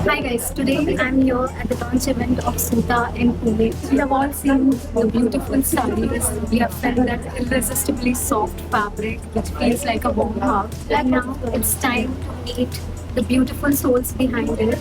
Hi guys, today I'm here at the launch event of Suta in Pune. We have all seen the beautiful sarees. We have felt that irresistibly soft fabric which feels like a warm hug. And now it's time to meet the beautiful souls behind it.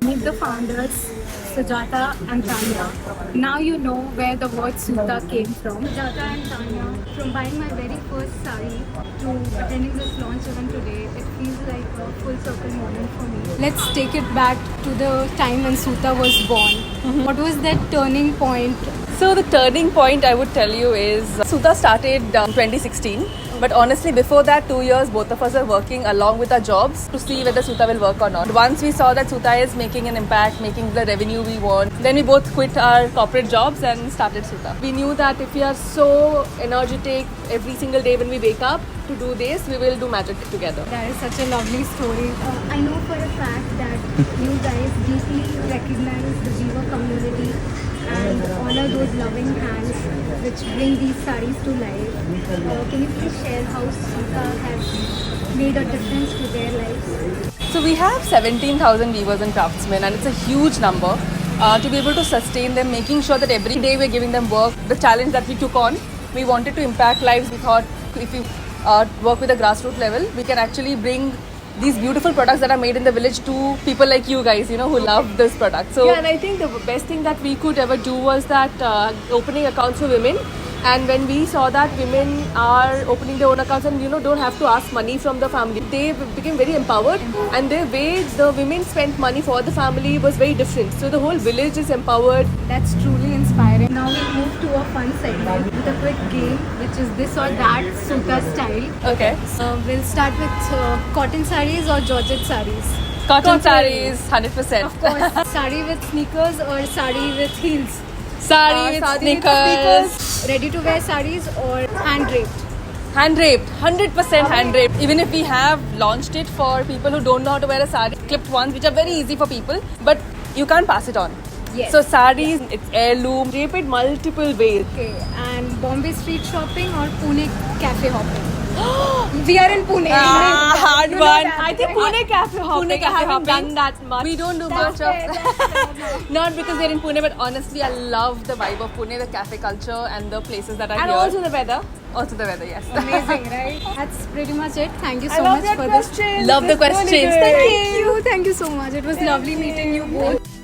Meet the founders, Sujata and Tanya. Now you know where the word Suta came from. Sujata and Tanya, from buying my very first sari to attending this launch event today, it feels like a full circle moment for me. Let's take it back to the time when Suta was born. What was that turning point? So the turning point I would tell you is Suta started 2016. But honestly, before that 2 years, both of us are working along with our jobs to see whether Suta will work or not. Once we saw that Suta is making an impact, making the revenue we want, then we both quit our corporate jobs and started Suta. We knew that if we are so energetic every single day when we wake up to do this, we will do magic together. That is such a lovely story. I know for a fact that you guys deeply recognize the Jiva community and honor those loving hands which bring these saris to life. Can you please share how Suta has made a difference to their lives? So we have 17,000 weavers and craftsmen, and it's a huge number. To be able to sustain them, making sure that every day we're giving them work. The challenge that we took on, we wanted to impact lives. We thought if we work with a grassroots level, we can actually bring these beautiful products that are made in the village to people like you guys, who love this product. So yeah, and I think the best thing that we could ever do was that opening accounts for women. And when we saw that women are opening their own accounts and don't have to ask money from the family, they became very empowered, and the way the women spent money for the family was very different. So the whole village is empowered. That's truly inspiring. Now we move to a fun segment with a quick game, which is this or that Suta style. Okay. We'll start with cotton saris or georgette saris. Cotton sarees, 100%. Of course. Sari with sneakers or sari with heels. Sari with sneakers. Ready to wear saris or hand draped? Hand draped, 100% hand draped. Even if we have launched it for people who don't know how to wear a sari, clipped ones which are very easy for people, but you can't pass it on. Yes. So saris, it's heirloom, drape it multiple ways. Okay, and Bombay street shopping or Pune cafe hopping? We are in Pune. Hard one. I think Pune cafe hopping. Pune cafe I haven't hopping. done that much. We don't do That's much of fair. not because we're in Pune, but honestly, I love the vibe of Pune, the cafe culture, and the places that are And here. also the weather. Also the weather, yes. Amazing, right? That's pretty much it. Thank you so I love much that for question. this. Love the questions. Thank you. Thank you so much. It was lovely meeting you both.